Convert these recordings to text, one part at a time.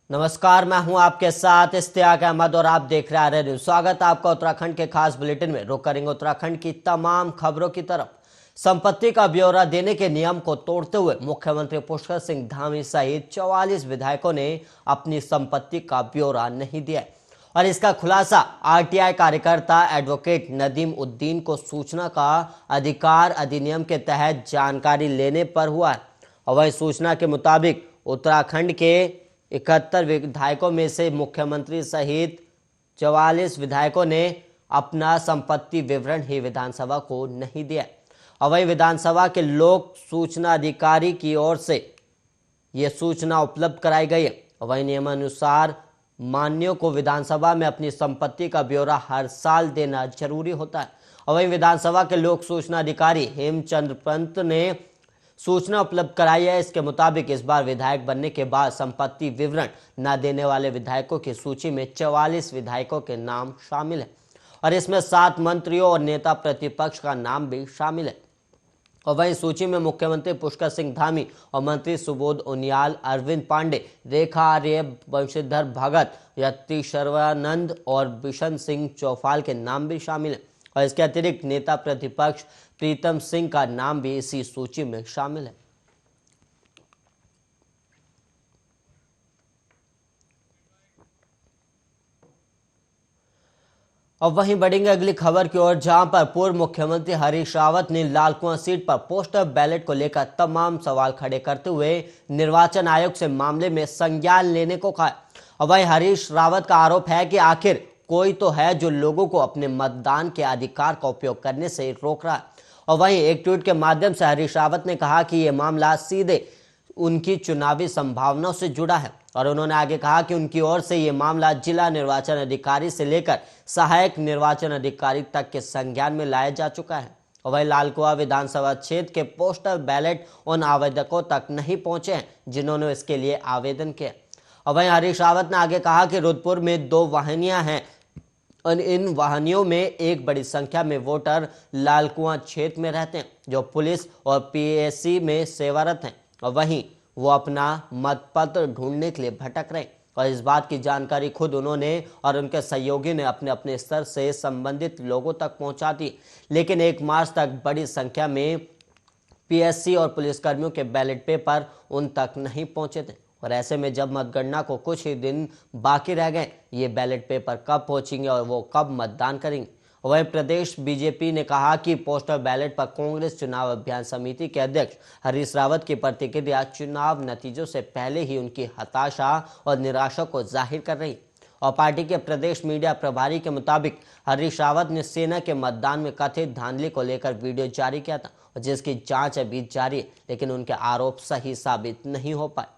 नमस्कार, मैं हूं आपके साथ इश्तियाक अहमद और आप देख रहे हैं आर्य न्यूज। स्वागत है आपका उत्तराखंड के खास बुलेटिन में। रुक करेंगे उत्तराखंड की तमाम खबरों की तरफ। संपत्ति का ब्यौरा देने के नियम को तोड़ते हुए मुख्यमंत्री पुष्कर सिंह धामी सहित 44 विधायकों ने अपनी संपत्ति का ब्यौरा नहीं दिया और इसका खुलासा आरटीआई कार्यकर्ता एडवोकेट नदीम उद्दीन को सूचना का अधिकार अधिनियम के तहत जानकारी लेने पर हुआ है। और वही सूचना के मुताबिक उत्तराखंड के 71 विधायकों में से मुख्यमंत्री सहित 44 विधायकों ने अपना संपत्ति विवरण ही विधानसभा को नहीं दिया और वही विधानसभा के लोक सूचना अधिकारी की ओर से यह सूचना उपलब्ध कराई गई है। वही नियमानुसार मान्यों को विधानसभा में अपनी संपत्ति का ब्यौरा हर साल देना जरूरी होता है। और वही विधानसभा के लोक सूचना अधिकारी हेमचंद्र पंत ने सूचना उपलब्ध कराई है। इसके मुताबिक इस बार विधायक बनने के बाद संपत्ति विवरण न देने वाले विधायकों की सूची में 44 विधायकों के नाम शामिल है और इसमें 7 मंत्रियों और नेता प्रतिपक्ष का नाम भी शामिल है। और वहीं सूची में मुख्यमंत्री पुष्कर सिंह धामी और मंत्री सुबोध उनियाल, अरविंद पांडे, रेखा आर्य, वंशीधर भगत, यति शर्वानंद और बिशन सिंह चौफाल के नाम भी शामिल हैं। और इसके अतिरिक्त नेता प्रतिपक्ष प्रीतम सिंह का नाम भी इसी सूची में शामिल है। अब वहीं बढ़ेंगे अगली खबर की ओर, जहां पर पूर्व मुख्यमंत्री हरीश रावत ने लाल कुआं सीट पर पोस्टल बैलेट को लेकर तमाम सवाल खड़े करते हुए निर्वाचन आयोग से मामले में संज्ञान लेने को कहा। और वहीं हरीश रावत का आरोप है कि आखिर कोई तो है जो लोगों को अपने मतदान के अधिकार का उपयोग करने से रोक रहा है। और वहीं एक ट्वीट के माध्यम से हरीश रावत ने कहा कि यह मामला सीधे उनकी चुनावी संभावनाओं से जुड़ा है और उन्होंने आगे कहा कि उनकी ओर से यह मामला जिला निर्वाचन अधिकारी से लेकर सहायक निर्वाचन अधिकारी तक के संज्ञान में लाया जा चुका है। और वही लाल कुआं विधानसभा क्षेत्र के पोस्टल बैलेट उन आवेदकों तक नहीं पहुंचे हैं जिन्होंने इसके लिए आवेदन किया। और वहीं हरीश रावत ने आगे कहा कि रुद्रपुर में 2 वाहिनियां हैं और इन वाहनियों में एक बड़ी संख्या में वोटर लाल कुआं क्षेत्र में रहते हैं जो पुलिस और पीएससी में सेवारत हैं और वहीं वो अपना मतपत्र ढूंढने के लिए भटक रहे हैं। और इस बात की जानकारी खुद उन्होंने और उनके सहयोगी ने अपने अपने स्तर से संबंधित लोगों तक पहुंचा दी, लेकिन 1 मार्च तक बड़ी संख्या में पीएससी और पुलिसकर्मियों के बैलेट पेपर उन तक नहीं पहुंचे थे। और ऐसे में जब मतगणना को कुछ ही दिन बाकी रह गए, ये बैलेट पेपर कब पहुंचेंगे और वो कब मतदान करेंगे। वहीं प्रदेश बीजेपी ने कहा कि पोस्टल बैलेट पर कांग्रेस चुनाव अभियान समिति के अध्यक्ष हरीश रावत की प्रतिक्रिया चुनाव नतीजों से पहले ही उनकी हताशा और निराशा को जाहिर कर रही। और पार्टी के प्रदेश मीडिया प्रभारी के मुताबिक हरीश रावत ने सेना के मतदान में कथित धांधली को लेकर वीडियो जारी किया था और जिसकी जांच अभी जारी है, लेकिन उनके आरोप सही साबित नहीं हो पाए।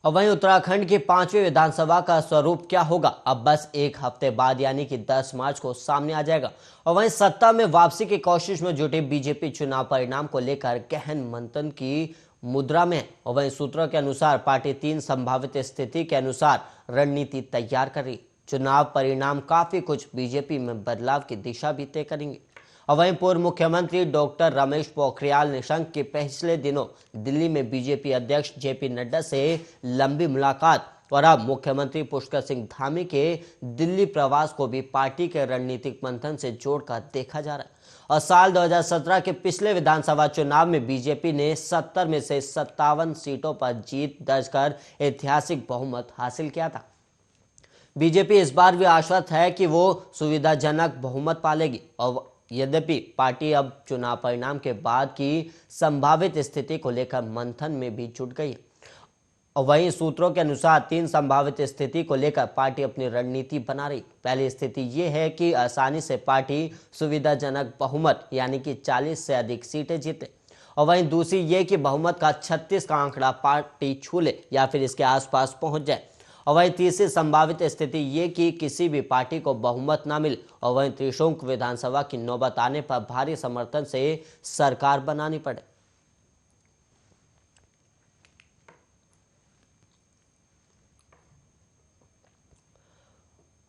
और वहीं उत्तराखंड की 5वीं विधानसभा का स्वरूप क्या होगा, अब बस 1 हफ्ते बाद यानी कि 10 मार्च को सामने आ जाएगा। और वहीं सत्ता में वापसी की कोशिश में जुटी बीजेपी चुनाव परिणाम को लेकर गहन मंथन की मुद्रा में है। और वहीं सूत्रों के अनुसार पार्टी 3 संभावित स्थिति के अनुसार रणनीति तैयार कर रही। चुनाव परिणाम काफी कुछ बीजेपी में बदलाव की दिशा भी तय करेंगे। और वहीं पूर्व मुख्यमंत्री डॉक्टर रमेश पोखरियाल निशंक की पिछले दिनों दिल्ली में बीजेपी अध्यक्ष जेपी नड्डा से लंबी मुलाकात और अब मुख्यमंत्री पुष्कर सिंह धामी के दिल्ली प्रवास को भी पार्टी के रणनीतिक मंथन से जोड़कर देखा जा रहा है। और साल 2017 के पिछले विधानसभा चुनाव में बीजेपी ने 70 में से 57 सीटों पर जीत दर्ज कर ऐतिहासिक बहुमत हासिल किया था। बीजेपी इस बार भी आश्वस्त है कि वो सुविधाजनक बहुमत पालेगी। और यद्यपि पार्टी अब चुनाव परिणाम के बाद की संभावित स्थिति को लेकर मंथन में भी जुट गई है। और वहीं सूत्रों के अनुसार 3 संभावित स्थिति को लेकर पार्टी अपनी रणनीति बना रही। पहली स्थिति ये है कि आसानी से पार्टी सुविधाजनक बहुमत यानी कि 40 से अधिक सीटें जीते। और वहीं दूसरी ये कि बहुमत का 36 का आंकड़ा पार्टी छू ले या फिर इसके आसपास पहुंच जाए। और वहीं तीसरी संभावित स्थिति ये कि किसी भी पार्टी को बहुमत ना मिले और वहीं त्रिशंकु विधानसभा की नौबत आने पर भारी समर्थन से सरकार बनानी पड़े।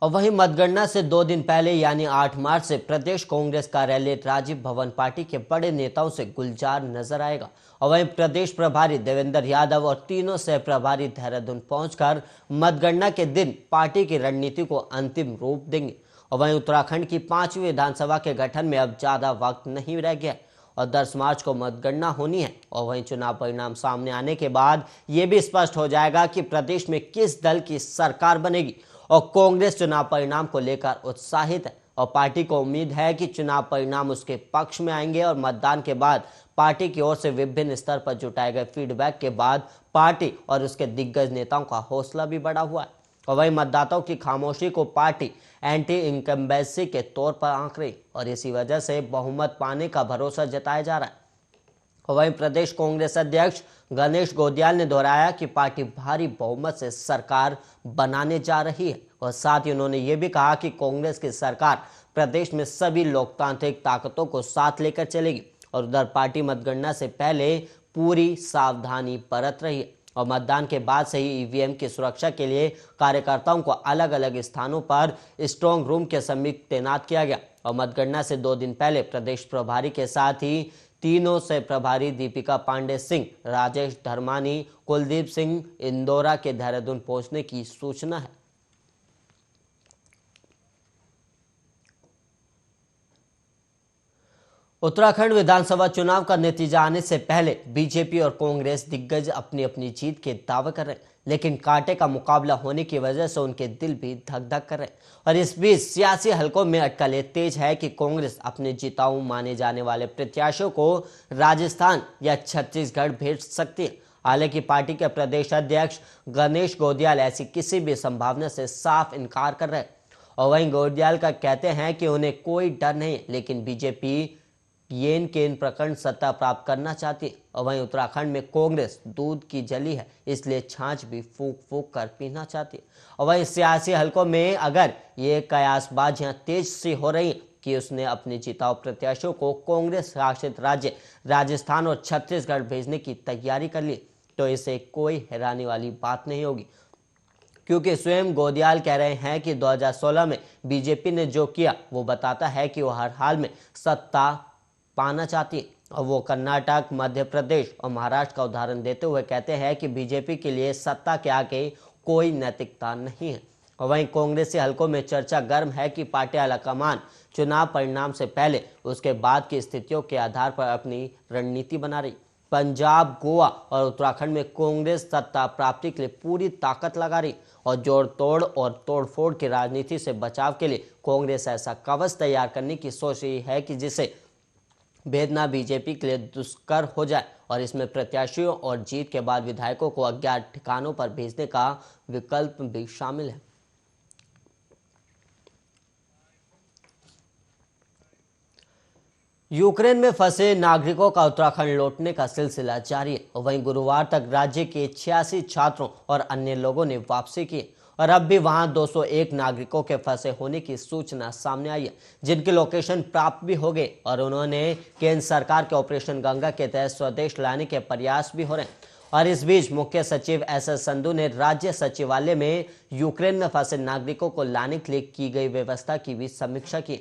और वहीं मतगणना से 2 दिन पहले यानी 8 मार्च से प्रदेश कांग्रेस कार्यालय राजीव भवन पार्टी के बड़े नेताओं से गुलजार नजर आएगा। और वहीं प्रदेश प्रभारी देवेंद्र यादव और तीनों सह प्रभारी देहरादून पहुंचकर मतगणना के दिन पार्टी की रणनीति को अंतिम रूप देंगे। और वहीं उत्तराखंड की 5वीं विधानसभा के गठन में अब ज्यादा वक्त नहीं रह गया और 10 मार्च को मतगणना होनी है। और वहीं चुनाव परिणाम सामने आने के बाद ये भी स्पष्ट हो जाएगा कि प्रदेश में किस दल की सरकार बनेगी। और कांग्रेस चुनाव परिणाम को लेकर उत्साहित है और पार्टी को उम्मीद है कि चुनाव परिणाम उसके पक्ष में आएंगे। और मतदान के बाद पार्टी की ओर से विभिन्न स्तर पर जुटाए गए फीडबैक के बाद पार्टी और उसके दिग्गज नेताओं का हौसला भी बढ़ा हुआ है। और वहीं मतदाताओं की खामोशी को पार्टी एंटी इनकम्बेंसी के तौर पर आंक रही और इसी वजह से बहुमत पाने का भरोसा जताया जा रहा है। और वहीं प्रदेश कांग्रेस अध्यक्ष गणेश गोदियाल ने दोहराया कि पार्टी भारी बहुमत से सरकार बनाने जा रही है और साथ ही उन्होंने ये भी कहा कि कांग्रेस की सरकार प्रदेश में सभी लोकतांत्रिक ताकतों को साथ लेकर चलेगी। और उधर पार्टी मतगणना से पहले पूरी सावधानी बरत रही है और मतदान के बाद से ही ईवीएम की सुरक्षा के लिए कार्यकर्ताओं को अलग अलग स्थानों पर स्ट्रांग रूम के समीप तैनात किया गया। और मतगणना से 2 दिन पहले प्रदेश प्रभारी के साथ ही तीनों से प्रभारी दीपिका पांडे सिंह, राजेश धर्मानी, कुलदीप सिंह इंदौरा के देहरादून पहुंचने की सूचना है। उत्तराखंड विधानसभा चुनाव का नतीजा आने से पहले बीजेपी और कांग्रेस दिग्गज अपनी अपनी जीत के दावे कर रहे हैं, लेकिन कांटे का मुकाबला होने की वजह से उनके दिल भी धक धक कर रहे हैं। और इस बीच सियासी हलकों में अटकलें तेज है कि कांग्रेस अपने जिताऊ माने जाने वाले प्रत्याशियों को राजस्थान या छत्तीसगढ़ भेज सकती है। हालांकि पार्टी के प्रदेश अध्यक्ष गणेश गोदियाल ऐसी किसी भी संभावना से साफ इनकार कर रहे हैं। और वहीं गोदियाल का कहते हैं कि उन्हें कोई डर नहीं, लेकिन बीजेपी येन केन प्रखंड सत्ता प्राप्त करना चाहती है। और वहीं उत्तराखंड में कांग्रेस दूध की जली है, इसलिए छाछ भी फूंक फूंक कर पीना चाहती है। और वहीं सियासी हलकों में अगर ये कयासबाजियां तेज सी हो रही कि उसने अपने जिताऊ प्रत्याशियों को कांग्रेस शासित राज्य राजस्थान और छत्तीसगढ़ भेजने की तैयारी कर ली, तो इसे कोई हैरानी वाली बात नहीं होगी, क्योंकि स्वयं गोदियाल कह रहे हैं कि 2016 में बीजेपी ने जो किया वो बताता है कि वो हर हाल में सत्ता पाना चाहती है। और वो कर्नाटक, मध्य प्रदेश और महाराष्ट्र का उदाहरण देते हुए कहते हैं कि बीजेपी के लिए सत्ता के आगे कोई नैतिकता नहीं है। और वहीं कांग्रेसी हलकों में चर्चा गर्म है कि पार्टी आलाकमान चुनाव परिणाम से पहले उसके बाद की स्थितियों के आधार पर अपनी रणनीति बना रही। पंजाब, गोवा और उत्तराखंड में कांग्रेस सत्ता प्राप्ति के लिए पूरी ताकत लगा रही और जोड़ तोड़ और तोड़फोड़ की राजनीति से बचाव के लिए कांग्रेस ऐसा कवच तैयार करने की सोच रही है कि जिसे भेजना बीजेपी के लिए दुष्कर हो जाए। और इसमें प्रत्याशियों और जीत के बाद विधायकों को अज्ञात ठिकानों पर भेजने का विकल्प भी शामिल है। यूक्रेन में फंसे नागरिकों का उत्तराखंड लौटने का सिलसिला जारी है। वहीं गुरुवार तक राज्य के 86 छात्रों और अन्य लोगों ने वापसी की और अब भी वहां 201 नागरिकों के फंसे होने की सूचना सामने आई है, जिनकी लोकेशन प्राप्त भी हो गए और उन्होंने केंद्र सरकार के ऑपरेशन गंगा के तहत स्वदेश लाने के प्रयास भी हो रहे हैं। और इस बीच मुख्य सचिव एस.एस. संधू ने राज्य सचिवालय में यूक्रेन में फंसे नागरिकों को लाने के लिए की गई व्यवस्था की भी समीक्षा की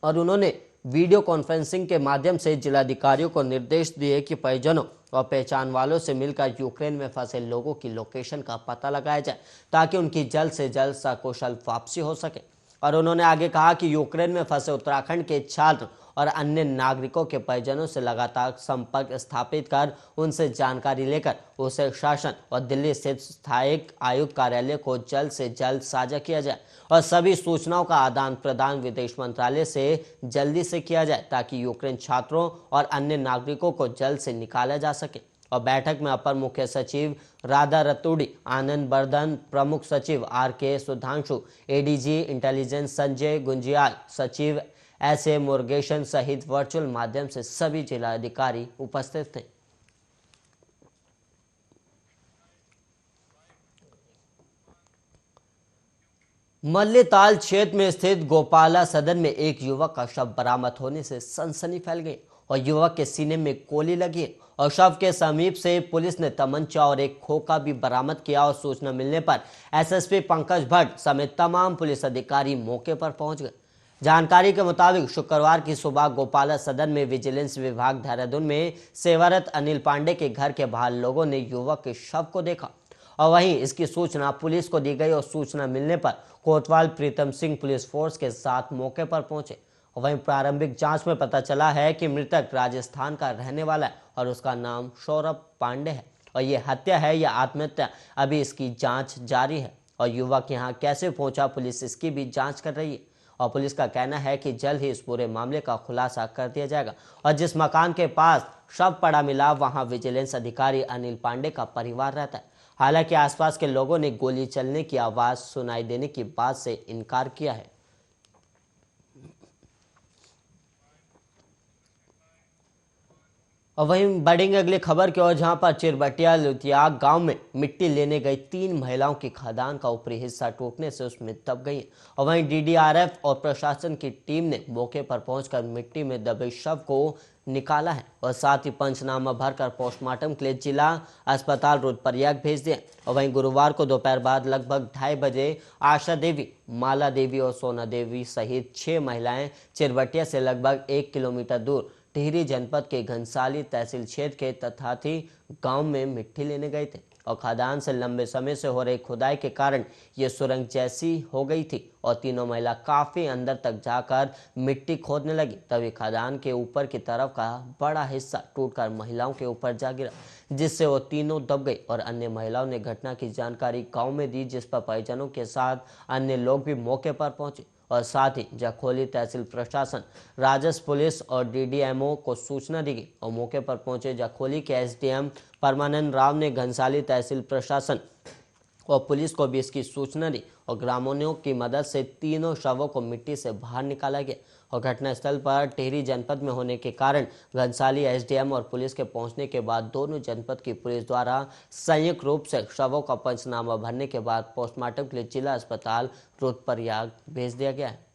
और उन्होंने वीडियो कॉन्फ्रेंसिंग के माध्यम से जिलाधिकारियों को निर्देश दिए कि परिजनों और पहचान वालों से मिलकर यूक्रेन में फंसे लोगों की लोकेशन का पता लगाया जाए ताकि उनकी जल्द से जल्द सकुशल वापसी हो सके। और उन्होंने आगे कहा कि यूक्रेन में फंसे उत्तराखंड के छात्र और अन्य नागरिकों के परिजनों से लगातार संपर्क स्थापित कर उनसे जानकारी लेकर उसे शासन और दिल्ली स्थित सहायक आयुक्त कार्यालय को जल्द से जल्द साझा किया जाए और सभी सूचनाओं का आदान प्रदान विदेश मंत्रालय से जल्दी से किया जाए ताकि यूक्रेन छात्रों और अन्य नागरिकों को जल्द से निकाला जा सके। और बैठक में अपर मुख्य सचिव राधा रतूड़ी, आनंद बर्धन, प्रमुख सचिव आर.के. सुधांशु, एडीजी इंटेलिजेंस संजय गुंजियाल, सचिव एस.ए. मुरुगेशन सहित वर्चुअल माध्यम से सभी जिलाधिकारी उपस्थित थे। मल्लीताल क्षेत्र में स्थित गोपाला सदन में एक युवक का शव बरामद होने से सनसनी फैल गई। और युवक के सीने में गोली लगी है और शव के समीप से पुलिस ने तमंचा और एक खोखा भी बरामद किया और सूचना मिलने पर एसएसपी पंकज भट्ट समेत तमाम पुलिस अधिकारी मौके पर पहुंच गए। जानकारी के मुताबिक शुक्रवार की सुबह गोपाला सदन में विजिलेंस विभाग देहरादून में सेवारत अनिल पांडे के घर के बाहर लोगों ने युवक के शव को देखा और वहीं इसकी सूचना पुलिस को दी गई और सूचना मिलने पर कोतवाल प्रीतम सिंह पुलिस फोर्स के साथ मौके पर पहुंचे। वहीं प्रारंभिक जांच में पता चला है कि मृतक राजस्थान का रहने वाला है और उसका नाम सौरभ पांडे है और ये हत्या है या आत्महत्या अभी इसकी जांच जारी है और युवक यहां कैसे पहुंचा पुलिस इसकी भी जांच कर रही है और पुलिस का कहना है कि जल्द ही इस पूरे मामले का खुलासा कर दिया जाएगा और जिस मकान के पास शव पड़ा मिला वहां विजिलेंस अधिकारी अनिल पांडे का परिवार रहता है। हालांकि आसपास के लोगों ने गोली चलने की आवाज सुनाई देने की बात से इनकार किया है। और वहीं बढ़ेंगे अगली खबर की ओर, जहां पर चिरबटिया लुतियाग गांव में मिट्टी लेने गई 3 महिलाओं की खदान का ऊपरी हिस्सा टूटने से उसमें दब गई और वहीं डीडीआरएफ और प्रशासन की टीम ने मौके पर पहुंचकर मिट्टी में दबे शव को निकाला है और साथ ही पंचनामा भरकर पोस्टमार्टम के लिए जिला अस्पताल रुद्रप्रयाग भेज दिया। और वहीं गुरुवार को दोपहर बाद लगभग 2:30 बजे आशा देवी, माला देवी और सोना देवी सहित 6 महिलाएं चिरबटिया से लगभग 1 किलोमीटर दूर टिहरी जनपद के घनसाली तहसील क्षेत्र के तथाथी गांव में मिट्टी लेने गए थे और खदान से लंबे समय से हो रही खुदाई के कारण ये सुरंग जैसी हो गई थी और तीनों महिला काफी अंदर तक जाकर मिट्टी खोदने लगी। तभी खदान के ऊपर की तरफ का बड़ा हिस्सा टूटकर महिलाओं के ऊपर जा गिरा, जिससे वो तीनों दब गई और अन्य महिलाओं ने घटना की जानकारी गांव में दी, जिस पर परिजनों के साथ अन्य लोग भी मौके पर पहुंचे और साथ ही जखोली तहसील प्रशासन, राजस्व पुलिस और डीडीएमओ को सूचना दी गई और मौके पर पहुंचे जखोली के एसडीएम परमानंद राव ने घनसाली तहसील प्रशासन और पुलिस को भी इसकी सूचना दी और ग्रामीणों की मदद से तीनों शवों को मिट्टी से बाहर निकाला गया और घटनास्थल पर टिहरी जनपद में होने के कारण घनसाली एसडीएम और पुलिस के पहुंचने के बाद दोनों जनपद की पुलिस द्वारा संयुक्त रूप से शवों का पंचनामा भरने के बाद पोस्टमार्टम के लिए जिला अस्पताल रुद्रप्रयाग भेज दिया गया है।